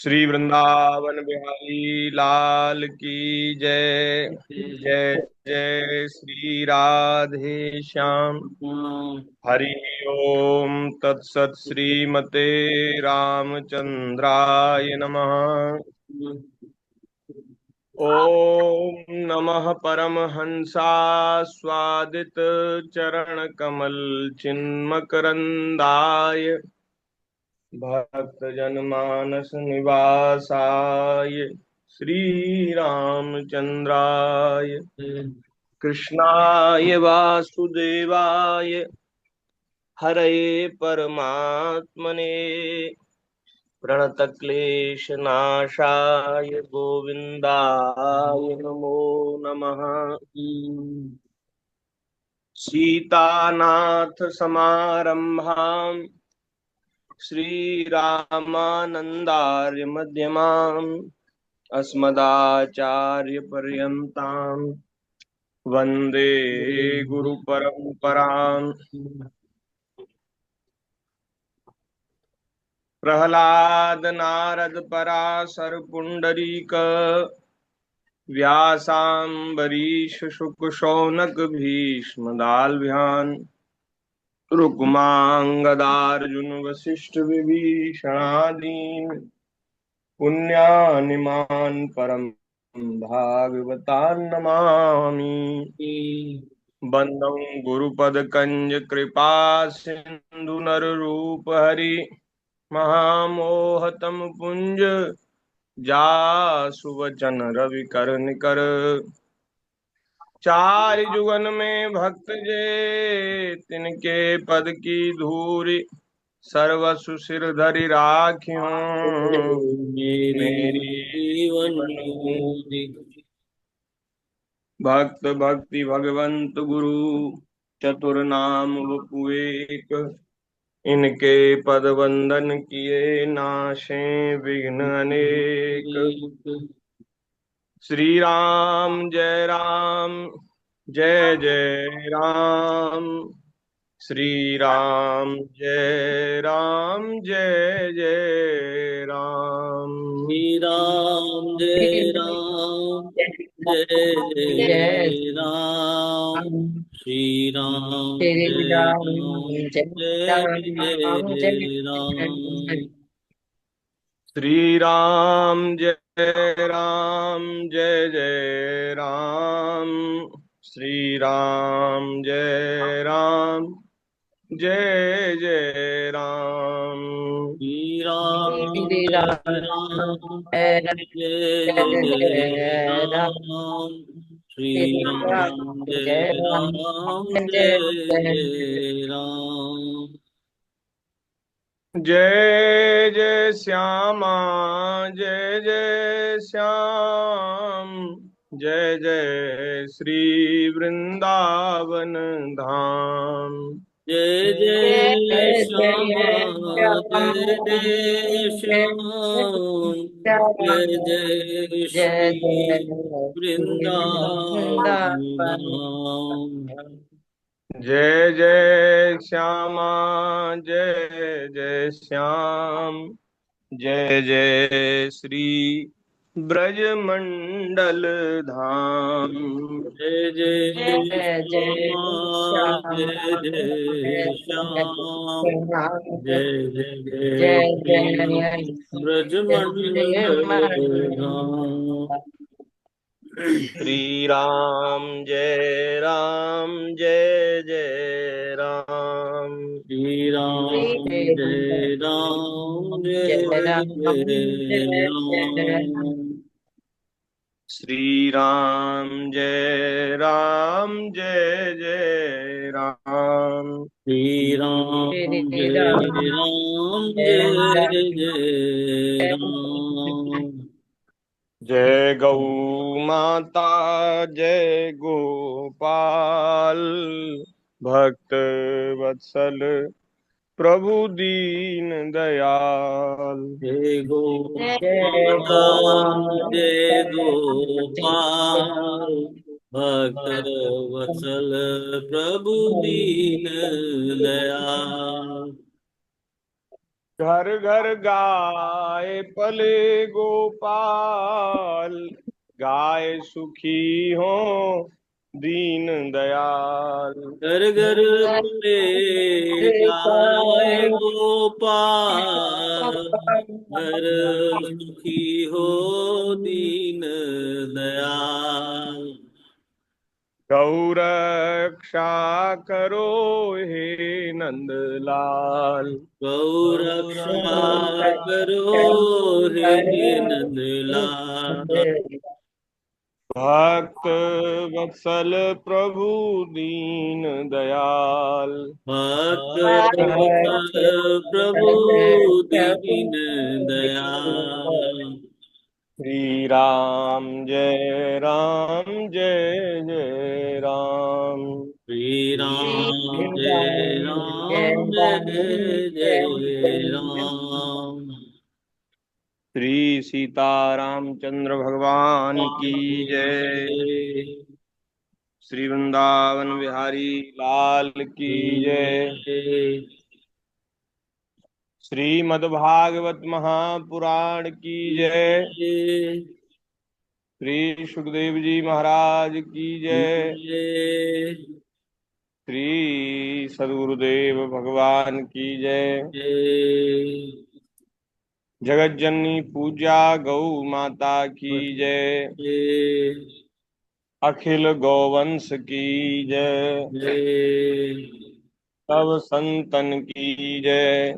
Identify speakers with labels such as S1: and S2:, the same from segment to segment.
S1: श्री वृंदावन बिहारी लाल की जय। जय जय श्री राधे श्याम। हरि ओम तत्सत श्रीमते रामचंद्राय नमः। ओम नमः परमहंसास्वादित चरण कमल चिन्मकरंदाय भक्त जनमानस निवासाय श्री रामचंद्राय कृष्णाय वासुदेवाय हरये परमात्मने प्रणतक्लेशनाशाय गोविन्दाय नमो नमः। सीतानाथ समारंभाम् श्रीरामानन्दार्य मध्यमाम् अस्मदाचार्यपर्यन्ताम् वन्दे गुरुपरम्पराम्। प्रहलाद नारद पराशर पुंडरीक व्यासाम्बरीश शुक शौनक भीष्म दाल्भ्यान् रुक्मांगदार्जुन वसिष्ठ विभीषणादीन् पुण्यानिमान् परम भागवतान् नमामि। बंदं गुरुपद कंज कृपा सिंधु नर रूप हरि महामोहतम पुंज जासु वचन रवि कर निकर। चार जुगन में भक्त जे तिनके पद की धूरी सर्वसु सिर धरि राखियों
S2: मेरी
S1: मेरी
S2: जीवन
S1: बंधु।
S2: मूरी।
S1: भक्त भक्ति भगवंत गुरु चतुर नाम वपु एक। इनके पद वंदन किए नाशे विघ्न अनेक। श्री राम जय राम जय जय राम। श्री राम जय जय राम।
S2: श्री राम जय राम जय जय राम। श्री राम जय राम जय जय राम।
S1: श्री राम जय जय राम। श्री राम जय जय राम।
S2: श्री राम जय राम जय जय राम। श्री राम जय राम जय जय राम।
S1: जय जय श्यामा जय जय श्याम। जय जय श्री वृंदावन धाम।
S2: जय जय श्यामा जय जय श्याम। जय जय श्री वृंदावन धाम।
S1: जय जय श्यामा जय जय श्याम। जय जय श्री ब्रजमंडल धाम।
S2: जय जय श्यामा जय जय श्याम। जय जय श्री ब्रजमंडल धाम।
S1: श्री राम जय जय राम।
S2: श्री राम जय राम जय जय राम।
S1: श्री राम जय जय राम।
S2: श्री राम जय राम जय जय राम।
S1: जय गौ माता जय गोपाल भक्त वत्सल प्रभु दीन दयाल।
S2: जय गो माता जय गोपाल भक्त वत्सल प्रभु दीन दयाल।
S1: घर घर गाय पले गोपाल, गाय सुखी हो दीन दयाल।
S2: घर घर पले गाय गोपाल, घर सुखी हो दीन दयाल।
S1: गौ रक्षा करो हे नंदलाल।
S2: गौ रक्षा करो हे नंदलाल।
S1: भक्त वत्सल प्रभु दीन दयाल।
S2: भक्त वत्सल प्रभु दीन दयाल।
S1: श्री राम जय राम जय जय राम।
S2: श्री राम जय राम जय जय राम।
S1: श्री सीतारामचंद्र भगवान की जय। श्री वृंदावन बिहारी लाल की जय। श्रीमद्भागवत महापुराण की जय। श्री सुखदेव जी महाराज की जय। श्री सद्गुरुदेव भगवान की जय। जगत जननी पूज्या गौ माता की जय। अखिल गौवंश की जय। सब संतन की जय।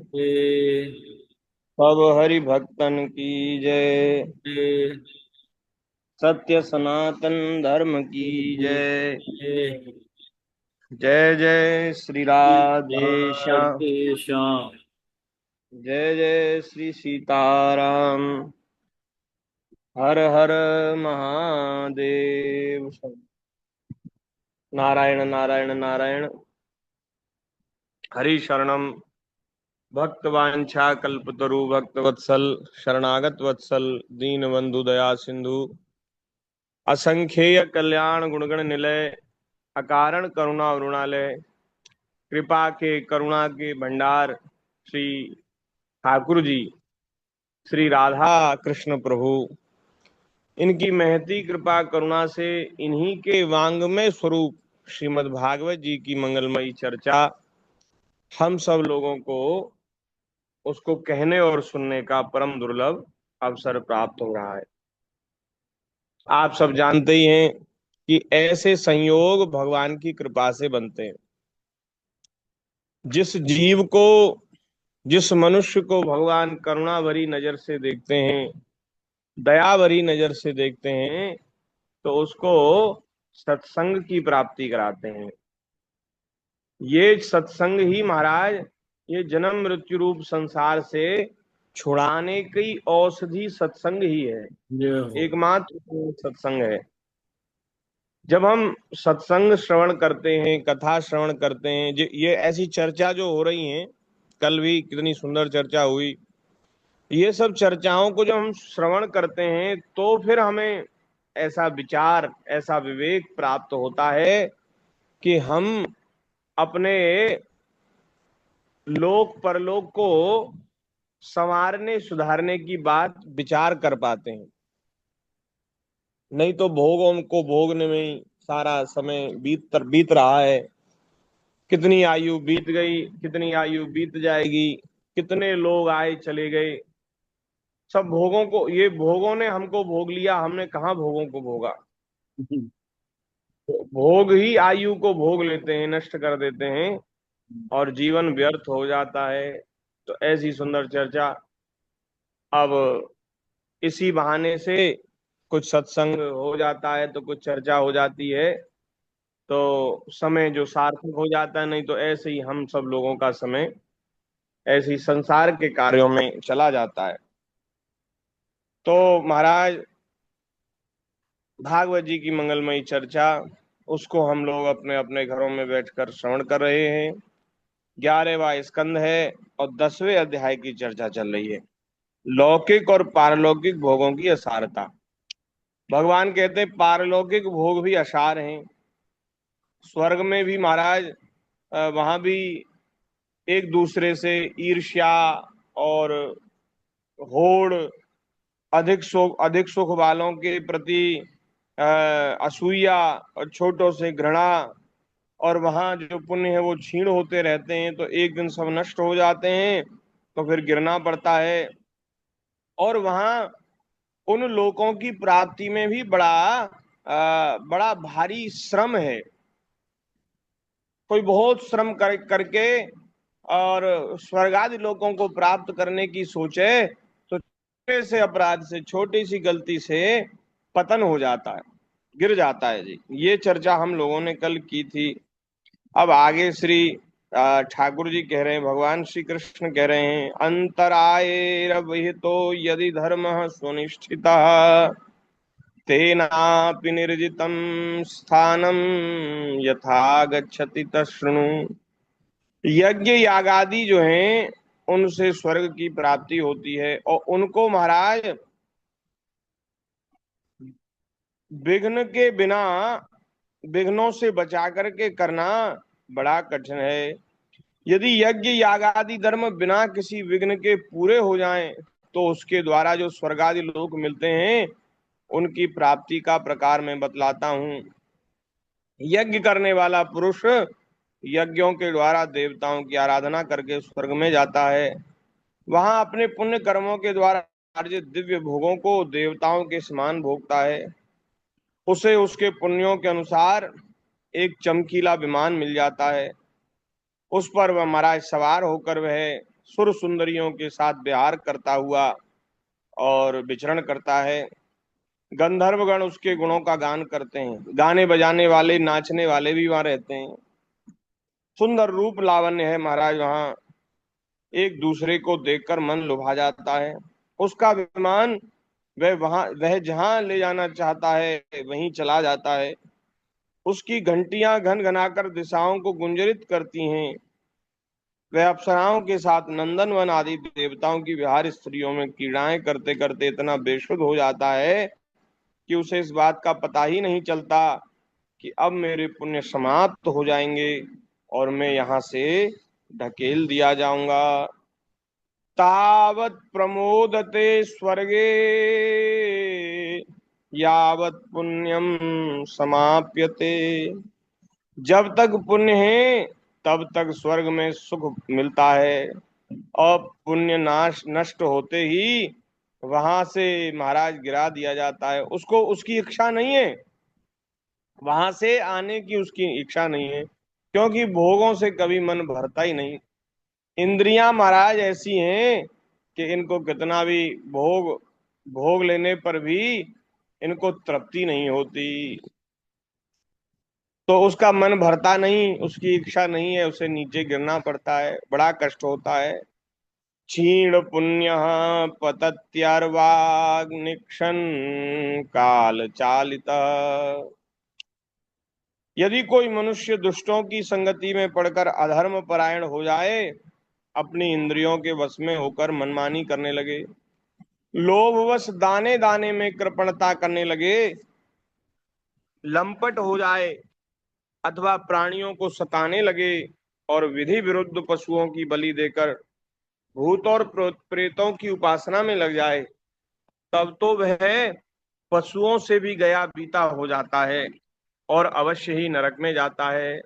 S1: सब हरि भक्तन की जय। सत्य सनातन धर्म की जय। जय जय श्री राधे श्याम।
S2: श्याम।
S1: जय जय श्री सीताराम। हर हर महादेव। नारायण नारायण नारायण। हरि शरणम भक्तवांछा कल्पतरु भक्त वत्सल शरणागत वत्सल दीन बंधु दया सिंधु असंख्येय कल्याण गुणगण निलय अकारण करुणा वरुणालय कृपा के करुणा के भंडार श्री ठाकुर जी श्री राधा कृष्ण प्रभु, इनकी महती कृपा करुणा से इन्हीं के वांग्मय स्वरूप श्रीमद् भागवत जी की मंगलमयी चर्चा हम सब लोगों को उसको कहने और सुनने का परम दुर्लभ अवसर प्राप्त हो रहा है। आप सब जानते ही हैं कि ऐसे संयोग भगवान की कृपा से बनते हैं। जिस जीव को, जिस मनुष्य को भगवान करुणा भरी नजर से देखते हैं, दया भरी नजर से देखते हैं, तो उसको सत्संग की प्राप्ति कराते हैं। ये सत्संग ही महाराज, ये जन्म मृत्यु रूप संसार से छुड़ाने की औषधि सत्संग ही है, एकमात्र सत्संग है। जब हम सत्संग श्रवण करते हैं, कथा श्रवण करते हैं, ये ऐसी चर्चा जो हो रही है, कल भी कितनी सुंदर चर्चा हुई, ये सब चर्चाओं को जब हम श्रवण करते हैं तो फिर हमें ऐसा विचार, ऐसा विवेक प्राप्त होता है कि हम अपने लोक परलोक को संवारने सुधारने की बात विचार कर पाते हैं। नहीं तो भोगों को भोगने में ही सारा समय बीत रहा है। कितनी आयु बीत गई, कितनी आयु बीत जाएगी, कितने लोग आए चले गए, सब भोगों को, ये भोगों ने हमको भोग लिया, हमने कहाँ भोगों को भोगा। भोग ही आयु को भोग लेते हैं, नष्ट कर देते हैं और जीवन व्यर्थ हो जाता है। तो ऐसी सुंदर चर्चा, अब इसी बहाने से कुछ सत्संग हो जाता है तो कुछ चर्चा हो जाती है, तो समय जो सार्थक हो जाता है। नहीं तो ऐसे ही हम सब लोगों का समय ऐसे ही संसार के कार्यों में चला जाता है। तो महाराज भागवत जी की मंगलमयी चर्चा, उसको हम लोग अपने अपने घरों में बैठकर श्रवण कर रहे हैं। 11वां स्कंद है और 10वें अध्याय की चर्चा चल रही है, लौकिक और पारलौकिक भोगों की असारता। भगवान कहते हैं पारलौकिक भोग भी असार हैं। स्वर्ग में भी महाराज वहां भी एक दूसरे से ईर्ष्या और होड़, अधिक सुख वालों के प्रति असूया और छोटों से घृणा, और वहां जो पुण्य है वो क्षीण होते रहते हैं, तो एक दिन सब नष्ट हो जाते हैं, तो फिर गिरना पड़ता है। और वहां उन लोगों की प्राप्ति में भी बड़ा भारी श्रम है। कोई बहुत श्रम करके और स्वर्ग आदि लोगों को प्राप्त करने की सोचे, तो छोटे से अपराध से, छोटी सी गलती से पतन हो जाता है, गिर जाता है जी। ये चर्चा हम लोगों ने कल की थी। अब आगे श्री ठाकुर जी कह रहे हैं, भगवान श्री कृष्ण कह रहे हैं, अंतराय विहितो यदि धर्म सुनिष्ठिता तेनापि निर्जितं स्थानं यथा गच्छति तशृणु। यज्ञ यागादि जो हैं उनसे स्वर्ग की प्राप्ति होती है, और उनको महाराज विघ्न के बिना, विघ्नों से बचा करके करना बड़ा कठिन है। यदि यज्ञ यागादि धर्म बिना किसी विघ्न के पूरे हो जाएं, तो उसके द्वारा जो स्वर्गादि लोक मिलते हैं उनकी प्राप्ति का प्रकार मैं बतलाता हूं। यज्ञ करने वाला पुरुष यज्ञों के द्वारा देवताओं की आराधना करके स्वर्ग में जाता है। वहां अपने पुण्य कर्मों के द्वारा अर्जित दिव्य भोगों को देवताओं के समान भोगता है। उसे उसके पुण्यों के अनुसार एक चमकीला विमान मिल जाता है। उस पर वह महाराज सवार होकर वह सुर सुंदरियों के साथ विहार करता हुआ और विचरण करता है। गंधर्वगण उसके गुणों का गान करते हैं, गाने बजाने वाले, नाचने वाले भी वहां रहते हैं। सुंदर रूप लावण्य है महाराज वहां, एक दूसरे को देखकर मन लुभा जाता है। उसका विमान वह जहां ले जाना चाहता है वहीं चला जाता है। उसकी घंटियां घन घनाकर दिशाओं को गुंजरित करती हैं। वह अप्सराओं के साथ नंदनवन आदि देवताओं की विहार स्त्रियों में क्रीड़ाएं करते करते इतना बेसुध हो जाता है कि उसे इस बात का पता ही नहीं चलता कि अब मेरे पुण्य समाप्त हो जाएंगे और मैं यहाँ से ढकेल दिया जाऊंगा। तावत प्रमोदते स्वर्गे यावत पुण्यम समाप्यते। जब तक पुण्य है तब तक स्वर्ग में सुख मिलता है, और पुण्य नाश नष्ट होते ही वहां से महाराज गिरा दिया जाता है। उसको उसकी इच्छा नहीं है, वहां से आने की उसकी इच्छा नहीं है, क्योंकि भोगों से कभी मन भरता ही नहीं। इंद्रियां महाराज ऐसी हैं कि इनको कितना भी भोग भोग लेने पर भी इनको तृप्ति नहीं होती। तो उसका मन भरता नहीं, उसकी इच्छा नहीं है, उसे नीचे गिरना पड़ता है, बड़ा कष्ट होता है। क्षीण पुण्य पतत्यर्वाग्निक्षण काल चालित। यदि कोई मनुष्य दुष्टों की संगति में पड़कर अधर्म परायण हो जाए, अपनी इंद्रियों के वश में होकर मनमानी करने लगे, लोभवश दाने दाने में कृपणता करने लगे, लंपट हो जाए, अथवा प्राणियों को सताने लगे, और विधि विरुद्ध पशुओं की बलि देकर भूत और प्रेतों की उपासना में लग जाए, तब तो वह पशुओं से भी गया बीता हो जाता है और अवश्य ही नरक में जाता है।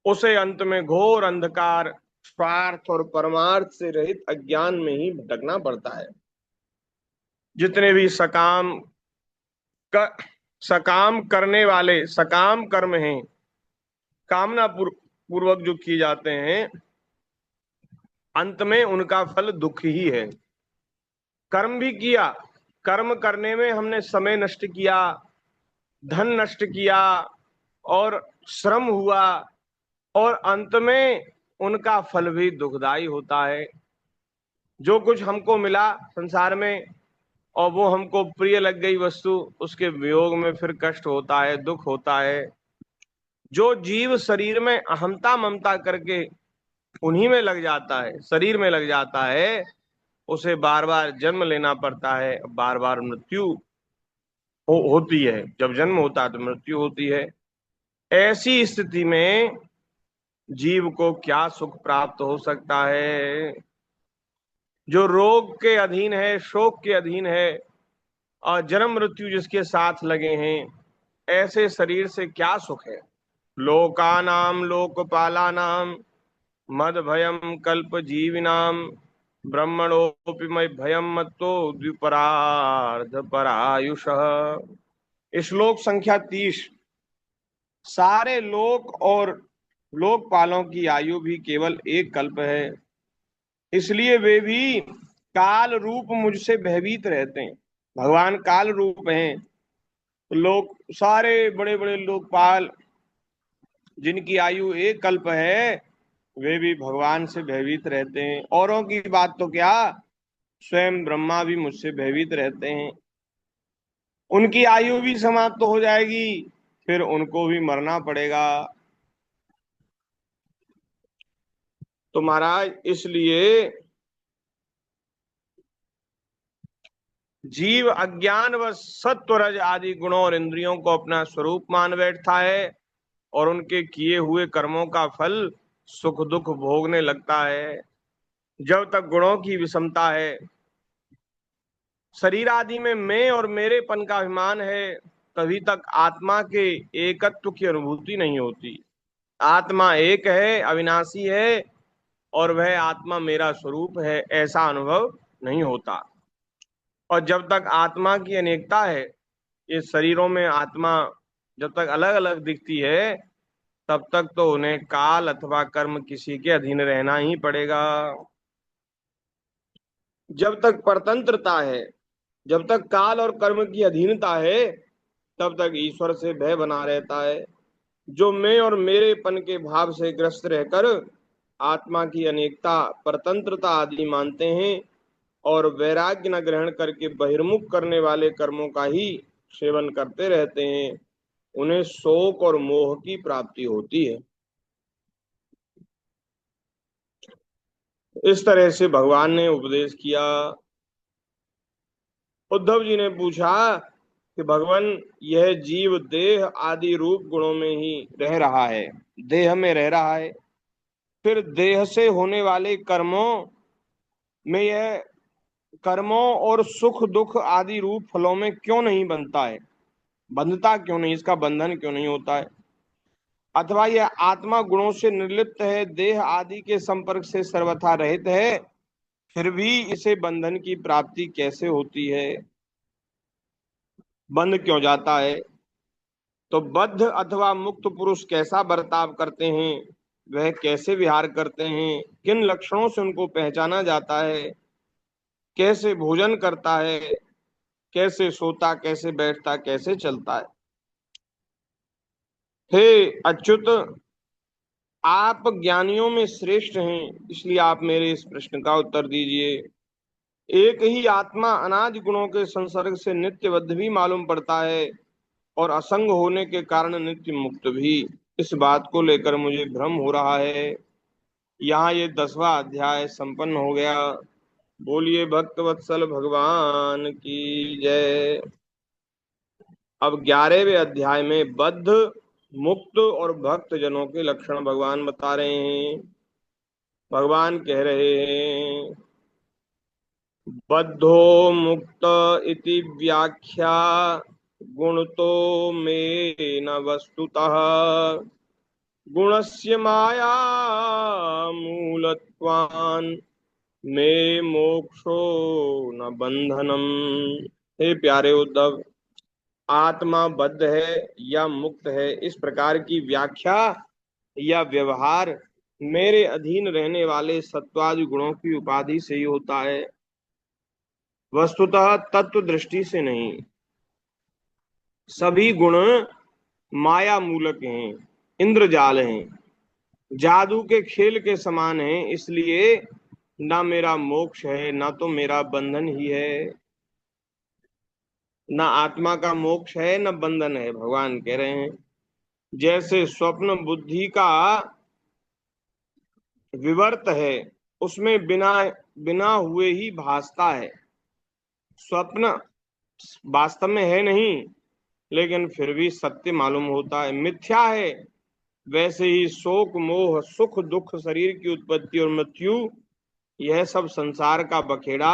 S1: उसे अंत में घोर अंधकार, स्वार्थ और परमार्थ से रहित अज्ञान में ही भटकना पड़ता है। जितने भी सकाम करने वाले सकाम कर्म हैं, कामना पूर्वक जो किए जाते हैं, अंत में उनका फल दुख ही है। कर्म भी किया, कर्म करने में हमने समय नष्ट किया, धन नष्ट किया और श्रम हुआ, और अंत में उनका फल भी दुखदाई होता है। जो कुछ हमको मिला संसार में और वो हमको प्रिय लग गई वस्तु, उसके वियोग में फिर कष्ट होता है, दुख होता है। जो जीव शरीर में अहमता ममता करके उन्हीं में लग जाता है, शरीर में लग जाता है, उसे बार बार जन्म लेना पड़ता है, बार बार मृत्यु होती है। जब जन्म होता है तो मृत्यु होती है। ऐसी स्थिति में जीव को क्या सुख प्राप्त हो सकता है? जो रोग के अधीन है, शोक के अधीन है और जन्म मृत्यु जिसके साथ लगे हैं, ऐसे शरीर से क्या सुख है। लोकानाम लोकपालानाम मद भयम कल्प जीविनाम ब्रह्मणोपि मय भयम मत्तो द्विपरार्ध परायुष। श्लोक संख्या 30। सारे लोक और लोकपालों की आयु भी केवल एक कल्प है, इसलिए वे भी काल रूप मुझसे भयभीत रहते हैं। भगवान काल रूप हैं। लोग सारे बड़े बड़े लोकपाल जिनकी आयु एक कल्प है, वे भी भगवान से भयभीत रहते हैं। औरों की बात तो क्या, स्वयं ब्रह्मा भी मुझसे भयभीत रहते हैं। उनकी आयु भी समाप्त हो जाएगी, फिर उनको भी मरना पड़ेगा। तो महाराज इसलिए जीव अज्ञान व सत्वरज आदि गुणों और इंद्रियों को अपना स्वरूप मान बैठता है और उनके किए हुए कर्मों का फल सुख दुख भोगने लगता है। जब तक गुणों की विषमता है, शरीर आदि में मैं और मेरेपन का अभिमान है, तभी तक आत्मा के एकत्व की अनुभूति नहीं होती। आत्मा एक है, अविनाशी है, और वह आत्मा मेरा स्वरूप है, ऐसा अनुभव नहीं होता। और जब तक आत्मा की अनेकता है, ये शरीरों में आत्मा जब तक अलग अलग दिखती है, तब तक तो उन्हें काल अथवा कर्म किसी के अधीन रहना ही पड़ेगा। जब तक परतंत्रता है, जब तक काल और कर्म की अधीनता है, तब तक ईश्वर से भय बना रहता है। जो मैं और मेरेपन के भाव से ग्रस्त रहकर आत्मा की अनेकता, परतंत्रता आदि मानते हैं और वैराग्य न ग्रहण करके बहिर्मुख करने वाले कर्मों का ही सेवन करते रहते हैं, उन्हें शोक और मोह की प्राप्ति होती है। इस तरह से भगवान ने उपदेश किया। उद्धव जी ने पूछा कि भगवान, यह जीव देह आदि रूप गुणों में ही रह रहा है, देह में रह रहा है, फिर देह से होने वाले कर्मों में यह कर्मों और सुख दुख आदि रूप फलों में क्यों नहीं बनता है, बंधता क्यों नहीं, इसका बंधन क्यों नहीं होता है। अथवा यह आत्मा गुणों से निर्लिप्त है, देह आदि के संपर्क से सर्वथा रहित है, फिर भी इसे बंधन की प्राप्ति कैसे होती है, बंध क्यों जाता है। तो बद्ध अथवा मुक्त पुरुष कैसा बर्ताव करते हैं, वह कैसे विहार करते हैं, किन लक्षणों से उनको पहचाना जाता है, कैसे भोजन करता है, कैसे सोता, कैसे बैठता, कैसे चलता है। हे अच्युत, आप ज्ञानियों में श्रेष्ठ हैं, इसलिए आप मेरे इस प्रश्न का उत्तर दीजिए। एक ही आत्मा अनादि गुणों के संसर्ग से नित्यबद्ध भी मालूम पड़ता है और असंग होने के कारण नित्य मुक्त भी। इस बात को लेकर मुझे भ्रम हो रहा है। यहाँ ये 10वां अध्याय संपन्न हो गया। बोलिए भक्त वत्सल भगवान की जय। अब 11वें अध्याय में बद्ध, मुक्त और भक्त जनों के लक्षण भगवान बता रहे हैं। भगवान कह रहे हैं, बद्धो मुक्त इति व्याख्या गुणतो में न वस्तुतः गुणस्य माया मूलत्वान् मे मोक्षो न बंधनम। हे प्यारे उद्धव, आत्मा बद्ध है या मुक्त है, इस प्रकार की व्याख्या या व्यवहार मेरे अधीन रहने वाले सत्वादि गुणों की उपाधि से ही होता है, वस्तुतः तत्व दृष्टि से नहीं। सभी गुण माया मूलक हैं, इंद्रजाल हैं, जादू के खेल के समान हैं, इसलिए ना मेरा मोक्ष है, ना तो मेरा बंधन ही है। ना आत्मा का मोक्ष है, न बंधन है। भगवान कह रहे हैं, जैसे स्वप्न बुद्धि का विवर्त है, उसमें बिना बिना हुए ही भासता है। स्वप्न वास्तव में है नहीं, लेकिन फिर भी सत्य मालूम होता है, मिथ्या है। वैसे ही शोक मोह सुख दुख शरीर की उत्पत्ति और मृत्यु यह सब संसार का बखेड़ा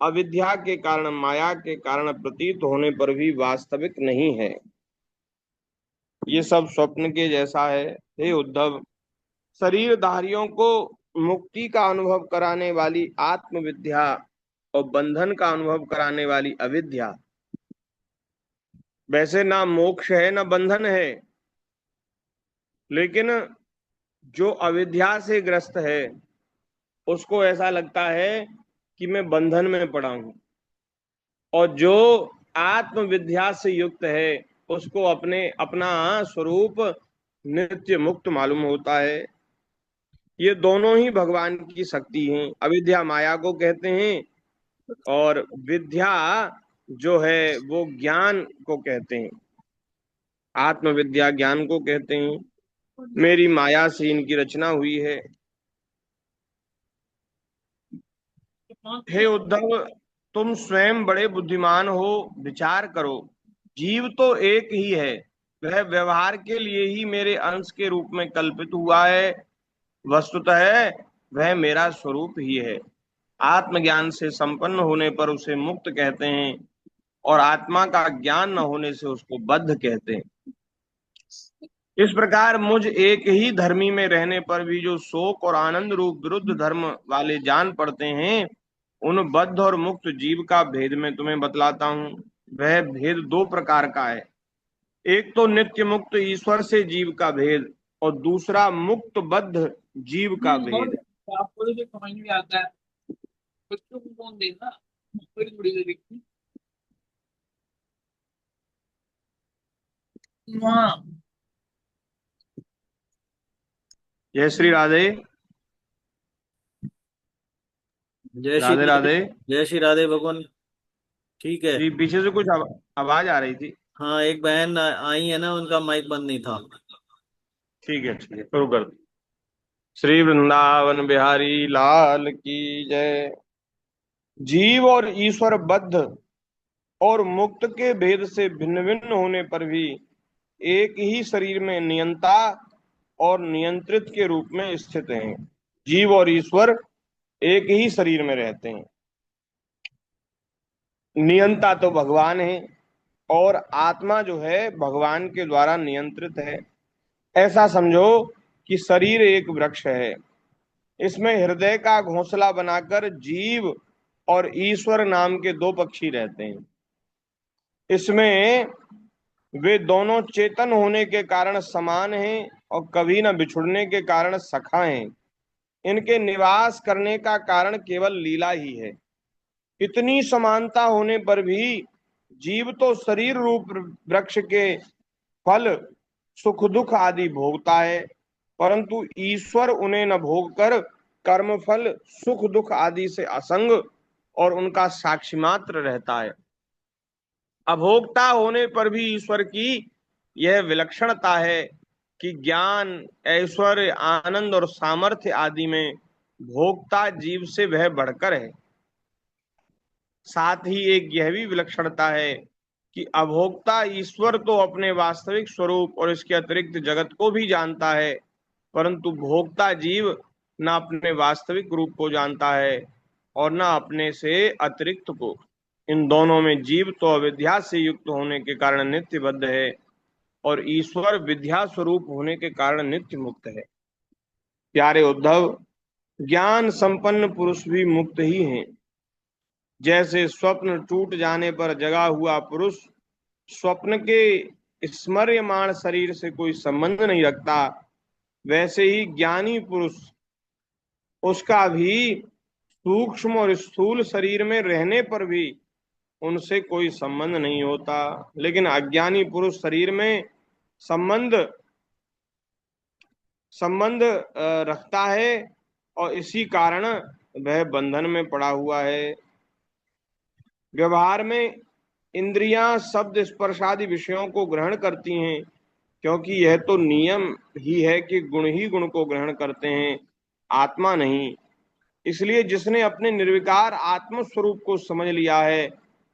S1: अविद्या के कारण, माया के कारण प्रतीत होने पर भी वास्तविक नहीं है। ये सब स्वप्न के जैसा है। हे उद्धव, शरीरधारियों को मुक्ति का अनुभव कराने वाली आत्मविद्या और बंधन का अनुभव कराने वाली अविद्या, वैसे ना मोक्ष है ना बंधन है, लेकिन जो अविद्या से ग्रस्त है उसको ऐसा लगता है कि मैं बंधन में पड़ा हूं, और जो आत्मविद्या से युक्त है उसको अपने अपना स्वरूप नित्य मुक्त मालूम होता है। ये दोनों ही भगवान की शक्ति हैं। अविद्या माया को कहते हैं और विद्या जो है वो ज्ञान को कहते हैं। आत्मविद्या ज्ञान को कहते हैं। मेरी माया से इनकी रचना हुई है। हे उद्धव, तुम स्वयं बड़े बुद्धिमान हो, विचार करो। जीव तो एक ही है, वह व्यवहार के लिए ही मेरे अंश के रूप में कल्पित हुआ है। वस्तुतः वह मेरा स्वरूप ही है। आत्मज्ञान से संपन्न होने पर उसे मुक्त कहते हैं, और आत्मा का ज्ञान न होने से उसको बद्ध कहते हैं। इस प्रकार मुझ एक ही धर्मी में रहने पर भी जो शोक और आनंद रूप विरुद्ध धर्म वाले जान पड़ते हैं, उन बद्ध और मुक्त जीव का भेद मैं तुम्हें बतलाता हूँ। वह भेद दो प्रकार का है। एक तो नित्य मुक्त ईश्वर से जीव का भेद, और दूसरा मुक्त बद्ध जीव का भेद।
S3: आपको तो समझ में आता है, बच्चों को कौन देगा, थोड़ी थोड़ी देर देखती। हाँ,
S1: जय श्री राधे।
S2: जय श्री
S1: राधे
S2: राधे।
S1: राधे।
S2: जय श्री राधे भगवान। ठीक है।
S1: जी, पीछे से कुछ आवाज आ रही थी।
S2: हाँ, एक बहन आई है ना, उनका माइक बंद नहीं था।
S1: ठीक है, ठीक है, शुरू कर दो। श्री वृंदावन बिहारी लाल की जय। जीव और ईश्वर बद्ध और मुक्त के भेद से भिन्न भिन्न होने पर भी एक ही शरीर में नियंता और नियंत्रित के रूप में स्थित हैं। जीव और ईश्वर एक ही शरीर में रहते हैं। नियंता तो भगवान है, और आत्मा जो है भगवान के द्वारा नियंत्रित है। ऐसा समझो कि शरीर एक वृक्ष है। इसमें हृदय का घोंसला बनाकर जीव और ईश्वर नाम के दो पक्षी रहते हैं। इसमें वे दोनों चेतन होने के कारण समान हैं और कभी न बिछुड़ने के कारण सखा हैं। इनके निवास करने का कारण केवल लीला ही है। इतनी समानता होने पर भी जीव तो शरीर रूप वृक्ष के फल सुख दुख आदि भोगता है, परंतु ईश्वर उन्हें न भोगकर कर्म फल सुख दुख आदि से असंग और उनका साक्षी मात्र रहता है। अभोक्ता होने पर भी ईश्वर की यह विलक्षणता है कि ज्ञान, ऐश्वर्य, आनंद और सामर्थ्य आदि में भोक्ता जीव से वह बढ़कर है। साथ ही एक यह भी विलक्षणता है कि अभोक्ता ईश्वर तो अपने वास्तविक स्वरूप और इसके अतिरिक्त जगत को भी जानता है, परंतु भोक्ता जीव न अपने वास्तविक रूप को जानता है और न अपने से अतिरिक्त को। इन दोनों में जीव तो अविद्या से युक्त होने के कारण नित्य बद्ध है, और ईश्वर विद्या स्वरूप होने के कारण नित्य मुक्त है। प्यारे उद्धव, ज्ञान संपन्न पुरुष भी मुक्त ही हैं। जैसे स्वप्न टूट जाने पर जगा हुआ पुरुष स्वप्न के स्मर्यमाण शरीर से कोई संबंध नहीं रखता, वैसे ही ज्ञानी पुरुष उसका भी सूक्ष्म और स्थूल शरीर में रहने पर भी उनसे कोई संबंध नहीं होता। लेकिन अज्ञानी पुरुष शरीर में संबंध संबंध रखता है, और इसी कारण वह बंधन में पड़ा हुआ है। व्यवहार में इंद्रियां शब्द स्पर्श आदि विषयों को ग्रहण करती हैं, क्योंकि यह तो नियम ही है कि गुण ही गुण को ग्रहण करते हैं, आत्मा नहीं। इसलिए जिसने अपने निर्विकार आत्म स्वरूप को समझ लिया है,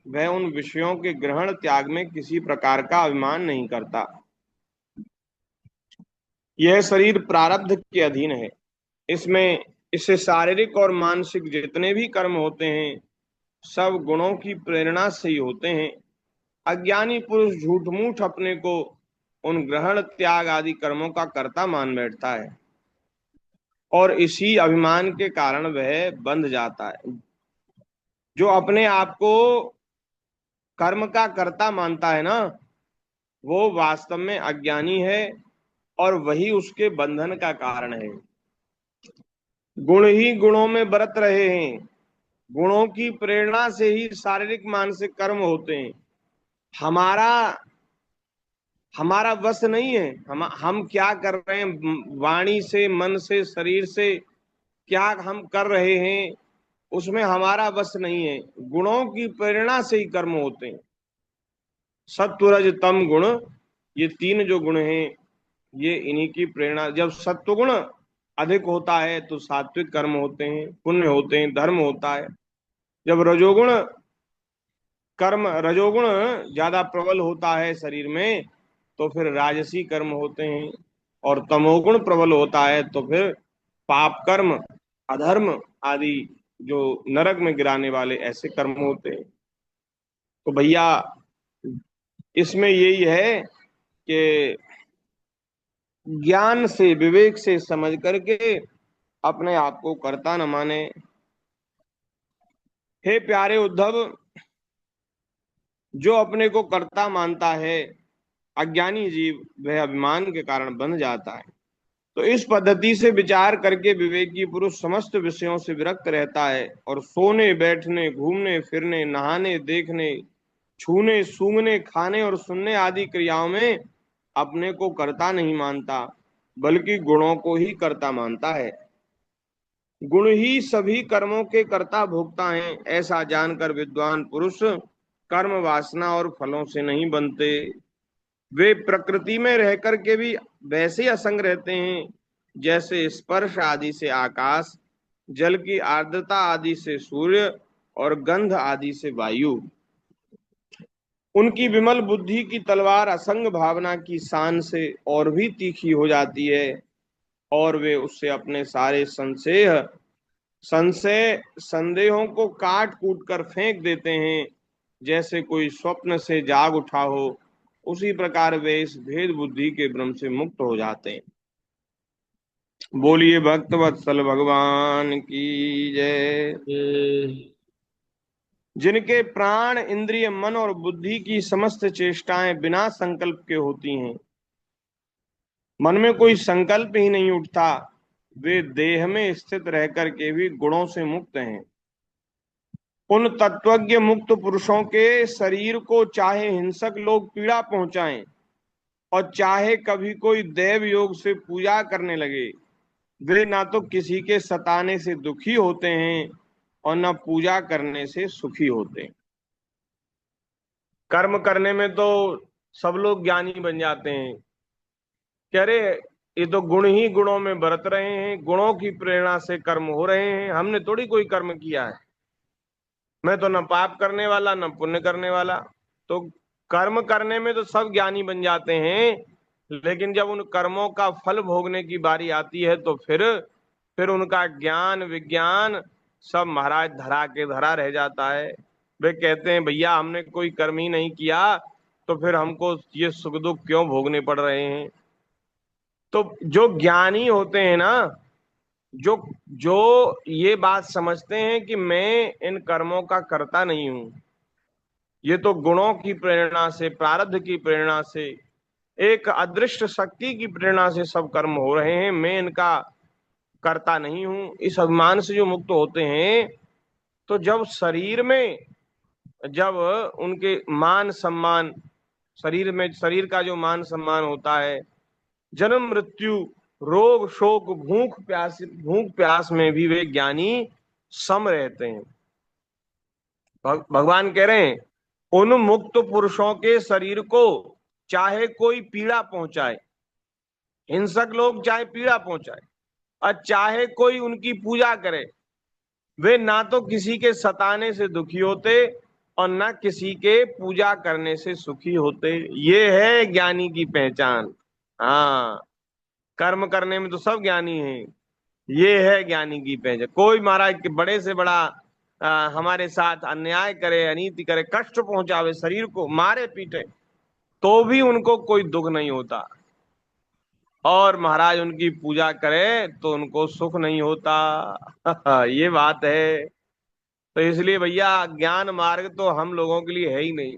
S1: वह उन विषयों के ग्रहण त्याग में किसी प्रकार का अभिमान नहीं करता। यह शरीर प्रारब्ध के अधीन है। इसमें इससे शारीरिक और मानसिक जितने भी कर्म होते हैं सब गुणों की प्रेरणा से ही होते हैं। अज्ञानी पुरुष झूठ मूठ अपने को उन ग्रहण त्याग आदि कर्मों का कर्ता मान बैठता है और इसी अभिमान के कारण वह बंध जाता है। जो अपने आप को कर्म का कर्ता मानता है ना, वो वास्तव में अज्ञानी है और वही उसके बंधन का कारण है। गुण ही गुणों में बरत रहे हैं, गुणों की प्रेरणा से ही शारीरिक मानसिक कर्म होते हैं। हमारा हमारा वश नहीं है, हम क्या कर रहे हैं, वाणी से, मन से, शरीर से क्या हम कर रहे हैं, उसमें हमारा वश नहीं है। गुणों की प्रेरणा से ही कर्म होते हैं। सत्व रज तम गुण, ये तीन जो गुण हैं ये इन्हीं की प्रेरणा। जब सत्व गुण अधिक होता है तो सात्विक कर्म होते हैं, पुण्य होते हैं, धर्म होता है। जब रजोगुण ज्यादा प्रबल होता है शरीर में तो फिर राजसी कर्म होते हैं, और तमोगुण प्रबल होता है तो फिर पाप कर्म, अधर्म आदि जो नरक में गिराने वाले ऐसे कर्म होते हैं। तो भैया इसमें यही है कि ज्ञान से, विवेक से समझ करके अपने आप को कर्ता न माने। हे प्यारे उद्धव, जो अपने को कर्ता मानता है अज्ञानी जीव, वह अभिमान के कारण बंध जाता है। तो इस पद्धति से विचार करके विवेकी पुरुष समस्त विषयों से विरक्त रहता है और सोने, बैठने, घूमने फिरने, नहाने, देखने, छूने, सूंघने, खाने और सुनने आदि क्रियाओं में अपने को कर्ता नहीं मानता, बल्कि गुणों को ही कर्ता मानता है। गुण ही सभी कर्मों के कर्ता भोक्ता हैं, ऐसा जानकर विद्वान पुरुष कर्म वासना और फलों से नहीं बनते। वे प्रकृति में रह करके भी वैसे असंग रहते हैं जैसे स्पर्श आदि से आकाश, जल की आर्द्रता आदि से सूर्य और गंध आदि से वायु। उनकी विमल बुद्धि की तलवार असंग भावना की शान से और भी तीखी हो जाती है और वे उससे अपने सारे संशय संदेहों को काट कूट कर फेंक देते हैं। जैसे कोई स्वप्न से जाग उठा हो, उसी प्रकार वे इस भेद बुद्धि के भ्रम से मुक्त हो जाते हैं। बोलिए भक्त वत्सल भगवान की जय।
S2: ये
S1: जिनके प्राण, इंद्रिय, मन और बुद्धि की समस्त चेष्टाएं बिना संकल्प के होती हैं, मन में कोई संकल्प ही नहीं उठता, वे देह में स्थित रह करके भी गुणों से मुक्त हैं। उन तत्वज्ञ मुक्त पुरुषों के शरीर को चाहे हिंसक लोग पीड़ा पहुंचाएं और चाहे कभी कोई देव योग से पूजा करने लगे, वे ना तो किसी के सताने से दुखी होते हैं और न पूजा करने से सुखी होते हैं। कर्म करने में तो सब लोग ज्ञानी बन जाते हैं। कह रहे ये तो गुण ही गुणों में बरत रहे हैं, गुणों की प्रेरणा से कर्म हो रहे हैं, हमने थोड़ी कोई कर्म किया है, मैं तो न पाप करने वाला न पुण्य करने वाला। तो कर्म करने में तो सब ज्ञानी बन जाते हैं, लेकिन जब उन कर्मों का फल भोगने की बारी आती है तो फिर उनका ज्ञान विज्ञान सब महाराज धरा के धरा रह जाता है। वे कहते हैं भैया हमने कोई कर्म ही नहीं किया तो फिर हमको ये सुख दुख क्यों भोगने पड़ रहे हैं। तो जो ज्ञानी होते हैं ना, जो जो ये बात समझते हैं कि मैं इन कर्मों का कर्ता नहीं हूं, ये तो गुणों की प्रेरणा से, प्रारब्ध की प्रेरणा से, एक अदृश्य शक्ति की प्रेरणा से सब कर्म हो रहे हैं, मैं इनका कर्ता नहीं हूं, इस अभिमान से जो मुक्त होते हैं, तो जब शरीर में, जब उनके मान सम्मान, शरीर में, शरीर का जो मान सम्मान होता है, जन्म मृत्यु, रोग शोक, भूख प्यास में भी वे ज्ञानी सम रहते हैं। भगवान कह रहे हैं उन मुक्त पुरुषों के शरीर को चाहे कोई पीड़ा पहुंचाए, हिंसक लोग चाहे पीड़ा पहुंचाए और चाहे कोई उनकी पूजा करे, वे ना तो किसी के सताने से दुखी होते और ना किसी के पूजा करने से सुखी होते। ये है ज्ञानी की पहचान। हाँ, कर्म करने में तो सब ज्ञानी हैं, ये है ज्ञानी की पहचान। कोई महाराज के बड़े से बड़ा हमारे साथ अन्याय करे, अनीति करे, कष्ट पहुंचावे, शरीर को मारे पीटे, तो भी उनको कोई दुख नहीं होता। और महाराज उनकी पूजा करे तो उनको सुख नहीं होता। ये बात है। तो इसलिए भैया ज्ञान मार्ग तो हम लोगों के लिए है ही नहीं।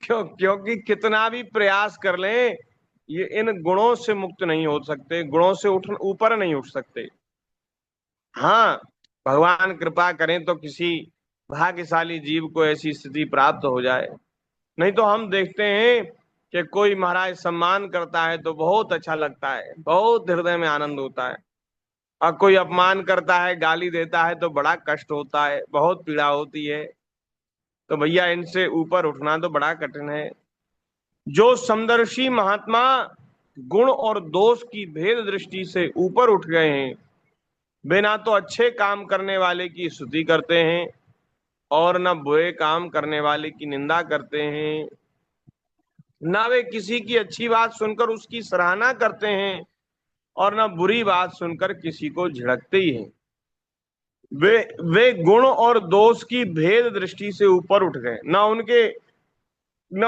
S1: क्योंकि कितना भी प्रयास कर लें, ये इन गुणों से मुक्त नहीं हो सकते, गुणों से उठ ऊपर नहीं उठ सकते। हाँ, भगवान कृपा करें तो किसी भाग्यशाली जीव को ऐसी स्थिति प्राप्त हो जाए। नहीं तो हम देखते हैं कि कोई महाराज सम्मान करता है तो बहुत अच्छा लगता है, बहुत हृदय में आनंद होता है, और कोई अपमान करता है, गाली देता है तो बड़ा कष्ट होता है, बहुत पीड़ा होती है। तो भैया इनसे ऊपर उठना तो बड़ा कठिन है। जो समदर्शी महात्मा गुण और दोष की भेद दृष्टि से ऊपर उठ गए हैं, वे ना तो अच्छे काम करने वाले की स्तुति करते हैं और न बुरे काम करने वाले की निंदा करते हैं, ना वे किसी की अच्छी बात सुनकर उसकी सराहना करते हैं और ना बुरी बात सुनकर किसी को झिड़कते ही हैं। वे वे गुण और दोष की भेद दृष्टि से ऊपर उठ गए। ना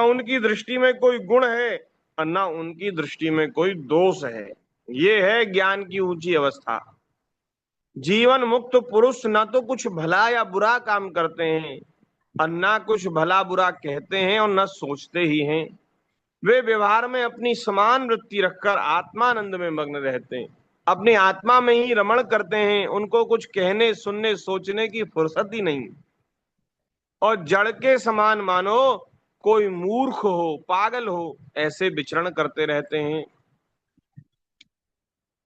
S1: उनकी दृष्टि में कोई गुण है और ना उनकी दृष्टि में कोई दोष है। ये है ज्ञान की ऊंची अवस्था। जीवन मुक्त पुरुष ना तो कुछ भला या बुरा काम करते हैं और ना कुछ भला बुरा कहते हैं और ना सोचते ही हैं। वे व्यवहार में अपनी समान वृत्ति रखकर आत्मानंद में मग्न रहते हैं, अपनी आत्मा में ही रमण करते हैं। उनको कुछ कहने, सुनने, सोचने की फुर्सत ही नहीं। और जड़ के समान मानो कोई मूर्ख हो, पागल हो, ऐसे विचरण करते रहते हैं।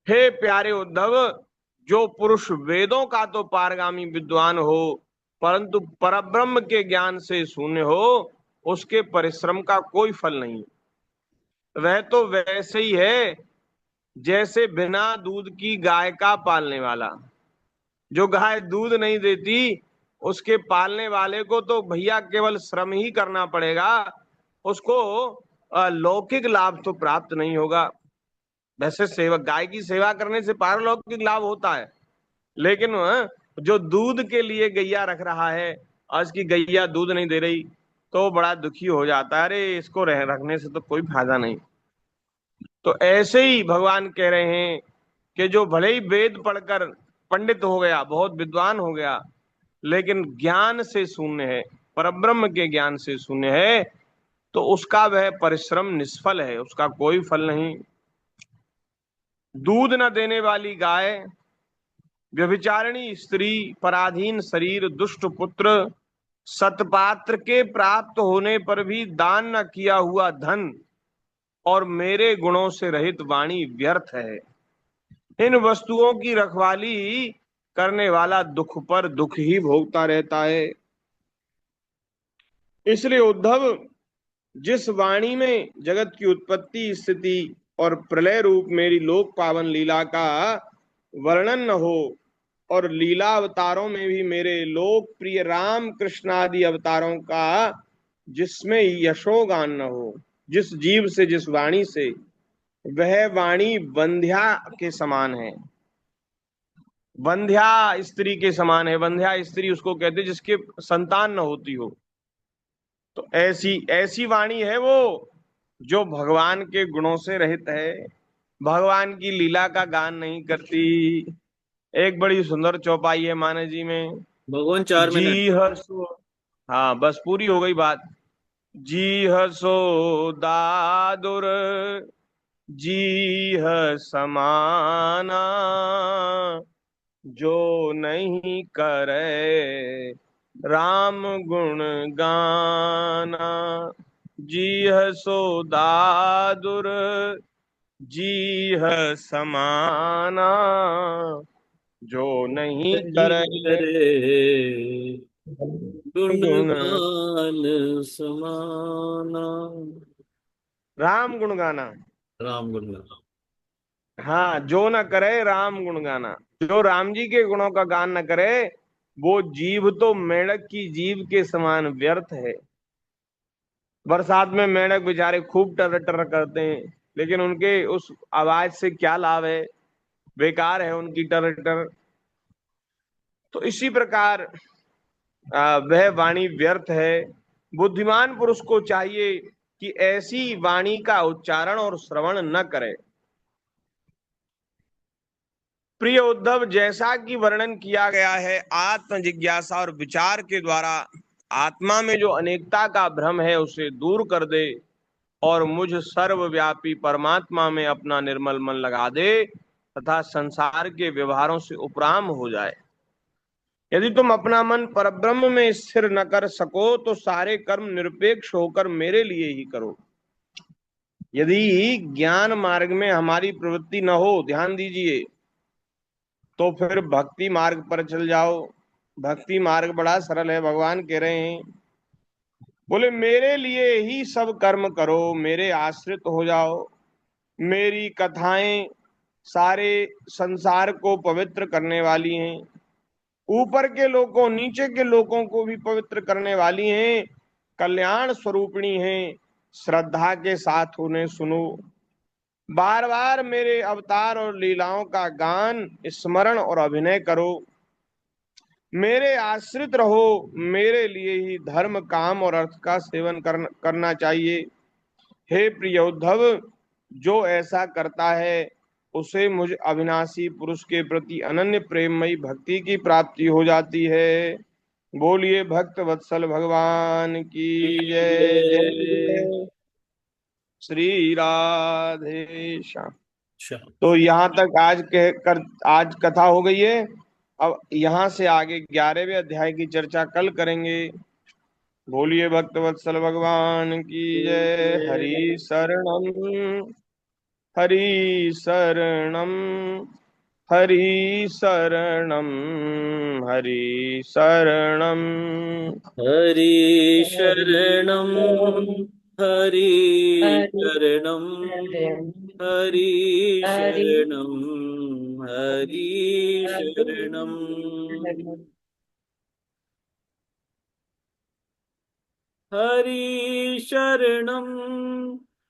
S1: हे प्यारे उद्धव, जो पुरुष वेदों का तो पारगामी विद्वान हो परंतु परब्रह्म के ज्ञान से शून्य हो, उसके परिश्रम का कोई फल नहीं। वह तो वैसे ही है जैसे बिना दूध की गाय का पालने वाला। जो गाय दूध नहीं देती, उसके पालने वाले को तो भैया केवल श्रम ही करना पड़ेगा, उसको लौकिक लाभ तो प्राप्त नहीं होगा। वैसे सेवा, गाय की सेवा करने से पारलौकिक लाभ होता है, लेकिन जो दूध के लिए गैया रख रहा है, आज की गैया दूध नहीं दे रही, तो बड़ा दुखी हो जाता है, अरे इसको रखने से तो कोई फायदा नहीं। तो ऐसे ही भगवान कह रहे हैं कि जो भले ही वेद पढ़कर पंडित हो गया, बहुत विद्वान हो गया, लेकिन ज्ञान से शून्य है, परब्रह्म के ज्ञान से शून्य है, तो उसका वह परिश्रम निष्फल है, उसका कोई फल नहीं। दूध न देने वाली गाय, व्यभिचारिणी स्त्री, पराधीन शरीर, दुष्ट पुत्र, सतपात्र के प्राप्त होने पर भी दान न किया हुआ धन और मेरे गुणों से रहित वाणी व्यर्थ है। इन वस्तुओं की रखवाली करने वाला दुख पर दुख ही भोगता रहता है। इसलिए उद्धव, जिस वाणी में जगत की उत्पत्ति, स्थिति और प्रलय रूप मेरी लोक पावन लीला का वर्णन न हो, और लीला अवतारों में भी मेरे लोक प्रिय राम कृष्ण आदि अवतारों का जिसमें यशोगान न हो, जिस जीव से, जिस वाणी से, वह वाणी वंध्या के समान है। वंध्या स्त्री के समान है। वंध्या स्त्री उसको कहते जिसके संतान न होती हो। तो ऐसी ऐसी वाणी है वो जो भगवान के गुणों से रहित है, भगवान की लीला का गान नहीं करती। एक बड़ी सुंदर चौपाई है मानस जी में,
S2: भगवान 4 मिनट।
S1: जी हसो, हाँ बस पूरी हो गई बात। जी हसो दादुर जी ह समाना, जो नहीं करे राम गुण गाना। जी हसो दादुर जी ह समाना, जो नहीं करे
S2: करे
S1: गुण
S2: गुणगान समाना।
S1: राम गुण गाना।
S2: राम गुणगान।
S1: हाँ, जो न करे राम गुण गाना, जो राम जी के गुणों का गान न करे, वो जीव तो मेंढक की जीव के समान व्यर्थ है। बरसात में मेंढक बेचारे खूब टर टर करते हैं, लेकिन उनके उस आवाज से क्या लाभ है? बेकार है उनकी टर। तो इसी प्रकार वह वाणी व्यर्थ है। बुद्धिमान पुरुष को चाहिए कि ऐसी वाणी का उच्चारण और श्रवण न करे। प्रिय उद्धव, जैसा कि वर्णन किया गया है, आत्म जिज्ञासा और विचार के द्वारा आत्मा में जो अनेकता का भ्रम है उसे दूर कर दे और मुझ सर्वव्यापी परमात्मा में अपना निर्मल मन लगा दे तथा संसार के व्यवहारों से उपराम हो जाए। यदि तुम अपना मन परब्रह्म में स्थिर न कर सको तो सारे कर्म निरपेक्ष होकर मेरे लिए ही करो। यदि ज्ञान मार्ग में हमारी प्रवृत्ति न हो, ध्यान दीजिए, तो फिर भक्ति मार्ग पर चल जाओ। भक्ति मार्ग बड़ा सरल है, भगवान कह रहे हैं, बोले मेरे लिए ही सब कर्म करो, मेरे आश्रित हो जाओ। मेरी कथाएं सारे संसार को पवित्र करने वाली हैं, ऊपर के लोगों नीचे के लोगों को भी पवित्र करने वाली हैं, कल्याण स्वरूपिणी हैं। श्रद्धा के साथ उन्हें सुनो, बार बार मेरे अवतार और लीलाओं का गान, स्मरण और अभिनय करो। मेरे आश्रित रहो, मेरे लिए ही धर्म, काम और अर्थ का सेवन करना चाहिए। हे प्रिय उद्धव, जो ऐसा करता है उसे मुझ अविनाशी पुरुष के प्रति अनन्य प्रेममयी भक्ति की प्राप्ति हो जाती है। बोलिए भक्त वत्सल भगवान की जय।
S2: जय।
S1: जय श्री राधे श्याम।
S2: अच्छा।
S1: तो यहाँ तक आज कथा हो गई है। अब यहाँ से आगे 11वें अध्याय की चर्चा कल करेंगे। बोलिए भक्त वत्सल भगवान की जय। हरि शरणम, हरि शरणम, हरि शरणम, हरि शरणम।
S2: हरि शरणम, हरि शरणम, हरि शरणम, हरि शरणम, हरि शरणम,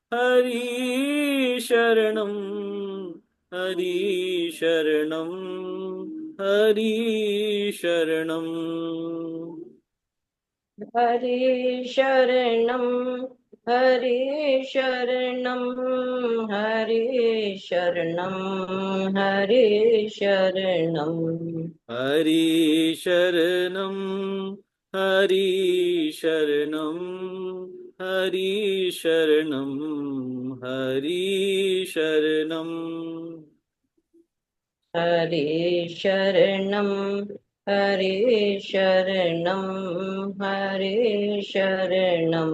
S2: हरि शरणम, हरि शरणम, हरि शरणम,
S4: हरि शरणम, हरि शरणम, हरि शरणम, हरि शरणम,
S2: हरि शरणम, हरि शरणम, हरि शरणम, हरि शरणम,
S4: हरि शरणम, हरि शरणम, हरि शरणम,